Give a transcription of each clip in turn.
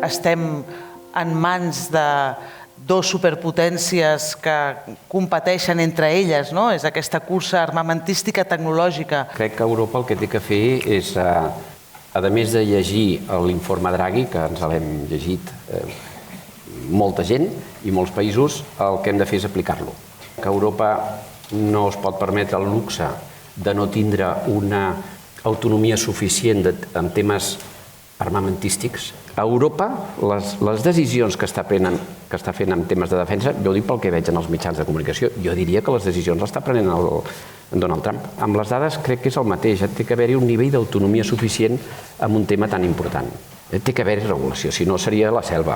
estem en mans de dos superpotències que competeixen entre elles, no? És aquesta cursa armamentística tecnològica. Crec que Europa el que té que fer és, a més de llegir l'informe Draghi, que ens l'hem llegit molta gent i molts països, el que hem de fer és aplicar-lo. Que Europa no es pot permetre el luxe de no tindre una autonomia suficient en temes armamentístics. A Europa, les decisions que està fent en temes de defensa, jo ho dic pel que veig en els mitjans de comunicació, jo diria que les decisions les està prenent en Donald Trump. Amb les dades crec que és el mateix, té que haver-hi un nivell d'autonomia suficient en un tema tan important. Té que haver-hi regulació, si no seria la selva.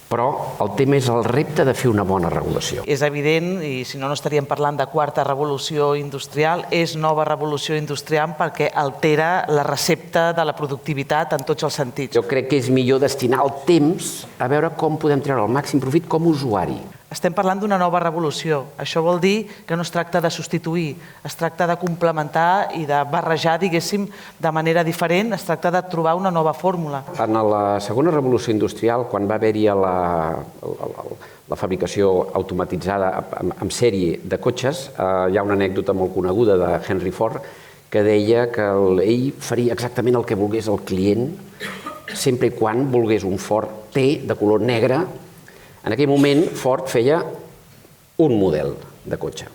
Però el tema és el repte de fer una bona regulació. És evident, i si no, no estaríem parlant de quarta revolució industrial, és nova revolució industrial perquè altera la recepta de la productivitat en tots els sentits. Jo crec que és millor destinar el temps a veure com podem treure el màxim profit com a usuari. Estem parlant d'una nova revolució. Això vol dir que no es tracta de substituir, es tracta de complementar i de barrejar, diguéssim, de manera diferent, es tracta de trobar una nova fórmula. En la segona revolució industrial, quan va haver-hi la fabricació automatitzada en sèrie de cotxes, hi ha una anècdota molt coneguda de Henry Ford que deia que ell faria exactament el que volgués el client sempre i quan volgués un Ford T de color negre. En aquell moment, Ford feia un model de cotxe.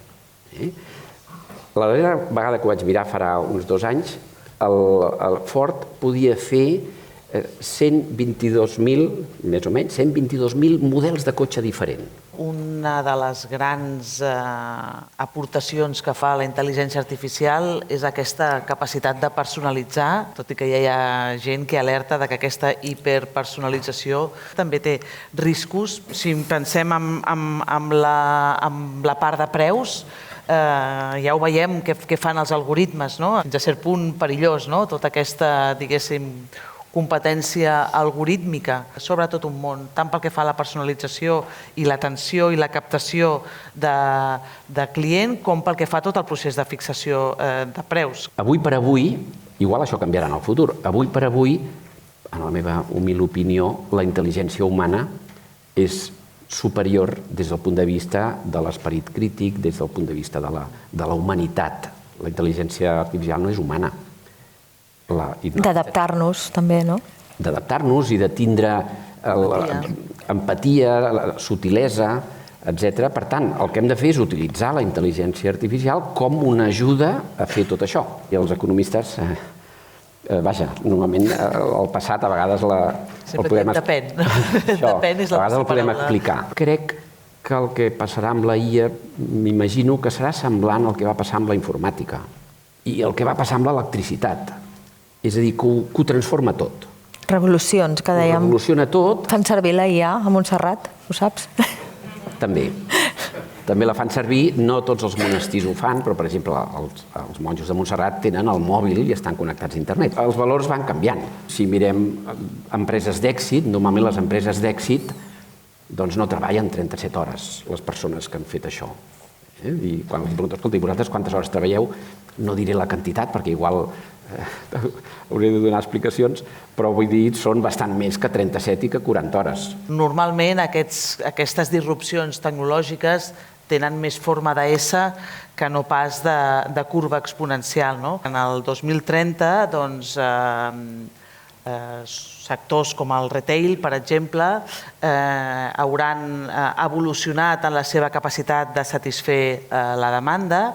La darrera vegada que ho vaig mirar, farà uns 2 anys, el Ford podia fer 122.000, més o menys, 122.000 models de cotxe diferent. Una de les grans aportacions que fa la intel·ligència artificial és aquesta capacitat de personalitzar, tot i que ja hi ha gent que alerta de que aquesta hiperpersonalització també té riscos. Si pensem en la part de preus, ja ho veiem què fan els algoritmes, fins a cert punt perillós, tota aquesta, diguéssim, competència algorítmica sobre tot un món, tant pel que fa a la personalització i l'atenció i la captació de client, com pel que fa a tot el procés de fixació de preus. Avui per avui, igual això canviarà en el futur, avui per avui, en la meva humil opinió, la intel·ligència humana és superior des del punt de vista de l'esperit crític, des del punt de vista de la humanitat. La intel·ligència artificial no és humana. D'adaptar-nos també, no? D'adaptar-nos i de tindre empatia, sutilesa, etc. Per tant, el que hem de fer és utilitzar la intel·ligència artificial com una ajuda a fer tot això. I els economistes, vaja, normalment el passat a vegades el podem... Depèn. Depèn és la paraula. Podem explicar. Crec que el que passarà amb la IA, m'imagino que serà semblant al que va passar amb la informàtica i el que va passar amb l'electricitat. És a dir, que ho transforma tot. Revolucions, que dèiem. Revoluciona tot. Fan servir la IA a Montserrat, ho saps? També. També la fan servir, no tots els monestirs ho fan, però, per exemple, els monjos de Montserrat tenen el mòbil i estan connectats a internet. Els valors van canviant. Si mirem empreses d'èxit, normalment les empreses d'èxit doncs no treballen 37 hores, les persones que han fet això. I quan els pregunto, escolta, i vosaltres quantes hores treballeu? No diré la quantitat, perquè igual hauré de donar explicacions, però vull dir, són bastant més que 37 i que 40 hores. Normalment aquestes disrupcions tecnològiques tenen més forma d'S que no pas de curva exponencial. En el 2030, doncs, sectors com el retail, per exemple, hauran evolucionat en la seva capacitat de satisfer la demanda,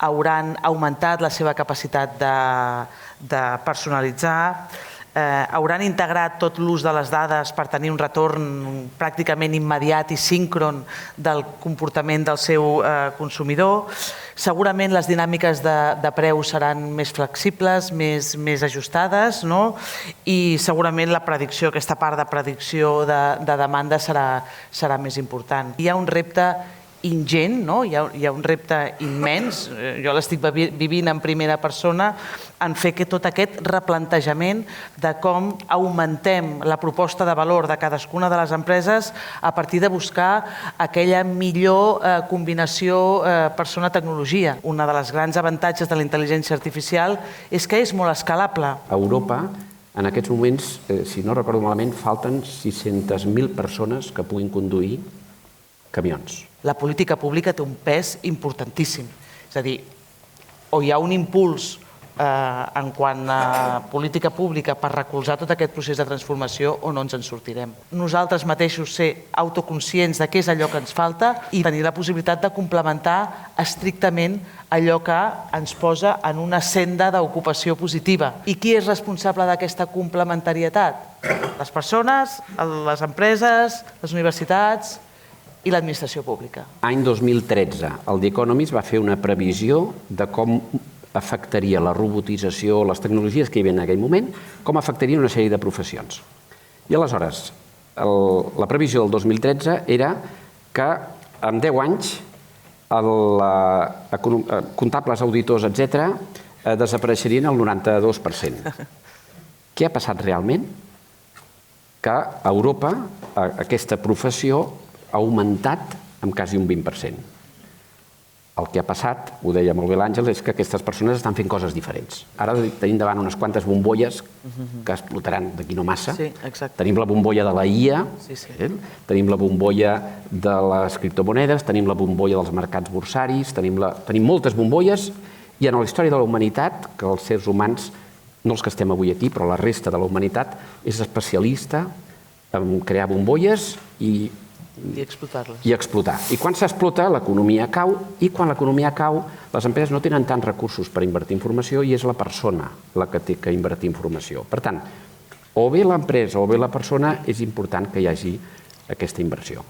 hauran augmentat la seva capacitat de personalitzar, hauran integrat tot l'ús de les dades per tenir un retorn pràcticament immediat i síncron del comportament del seu consumidor. Segurament les dinàmiques de preus seran més flexibles, més ajustades, i segurament la predicció, aquesta part de predicció de demanda serà més important. Hi ha un repte ingent, hi ha un repte immens, jo l'estic vivint en primera persona, en fer que tot aquest replantejament de com augmentem la proposta de valor de cadascuna de les empreses a partir de buscar aquella millor combinació persona-tecnologia. Un dels grans avantatges de la intel·ligència artificial és que és molt escalable. A Europa En aquests moments, si no recordo malament, falten 600.000 persones que puguin conduir camions. La política pública té un pes importantíssim. És a dir, o hi ha un impuls en quant a política pública per recolzar tot aquest procés de transformació o no ens en sortirem. Nosaltres mateixos ser autoconscients de què és allò que ens falta i tenir la possibilitat de complementar estrictament allò que ens posa en una senda d'ocupació positiva. I qui és responsable d'aquesta complementarietat? Les persones, les empreses, les universitats i l'administració pública. Any 2013, el The Economist va fer una previsió de com afectaria la robotització, les tecnologies que hi havia en aquell moment, com afectaria una sèrie de professions. I aleshores, la previsió del 2013 era que en 10 anys comptables, auditors, etc., desapareixerien el 92%. Què ha passat realment? Que a Europa aquesta professió ha augmentat en quasi un 20%. El que ha passat, ho deia molt bé l'Àngel, és que aquestes persones estan fent coses diferents. Ara tenim davant unes quantes bombolles que explotaran d'aquí no massa. Sí, exacte. Tenim la bombolla de la IA, tenim la bombolla de les criptomonedes, tenim la bombolla dels mercats borsaris, tenim moltes bombolles, i en la història de la humanitat, que els sers humans, no els que estem avui aquí, però la resta de la humanitat, és especialista en crear bombolles i explotar-les. I explotar. I quan s'explota, l'economia cau, i quan l'economia cau, les empreses no tenen tants recursos per invertir en formació i és la persona la que té que invertir en formació. Per tant, o bé l'empresa o bé la persona és important que hi hagi aquesta inversió.